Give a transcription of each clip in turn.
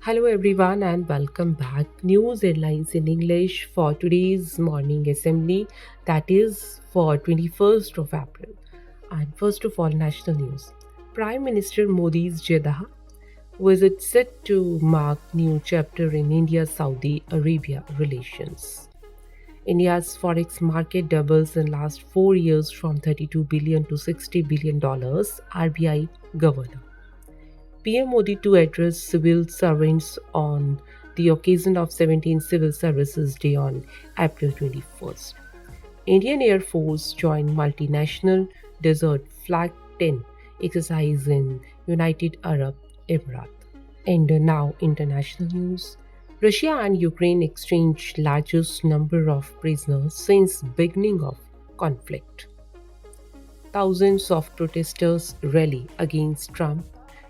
Hello everyone and welcome back. News headlines in English for today's morning assembly, that is for 21st of April. And first of all, national news. Prime Minister Modi's Jeddah visit set to mark new chapter in India-Saudi Arabia relations. India's forex market doubles in last 4 years from 32 billion to 60 billion dollars, RBI governor. PM Modi to address civil servants on the occasion of 17th Civil Services Day on April 21st. Indian Air Force joined multinational Desert Flag 10 exercise in United Arab Emirates. And now international news. Russia and Ukraine exchanged largest number of prisoners since beginning of conflict. Thousands of protesters rally against Trump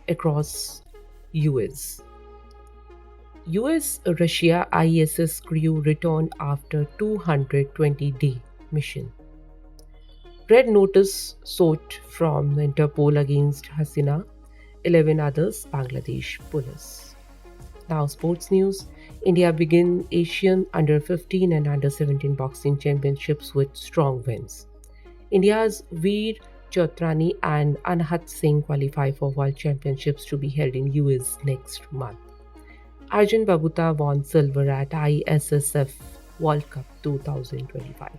across US. US Russia ISS crew returned after 220-day mission. Red notice sought from Interpol against Hasina, 11 others Bangladesh police. Now sports news. India begin Asian under 15 and under 17 boxing championships with strong wins. India's Veer Chotrani and Anhat Singh qualify for World Championships to be held in US next month. Arjun Babuta won silver at ISSF World Cup 2025.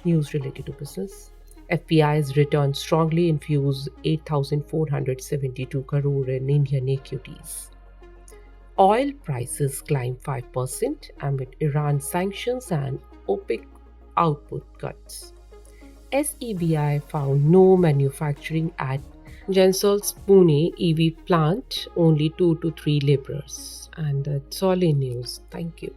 News related to business. FPI's return strongly infused 8,472 crore in Indian equities. Oil prices climbed 5% amid Iran sanctions and OPEC output cuts. SEBI found no manufacturing at Gensol's Pune EV plant, only 2 to 3 laborers. And that's all in news. Thank you.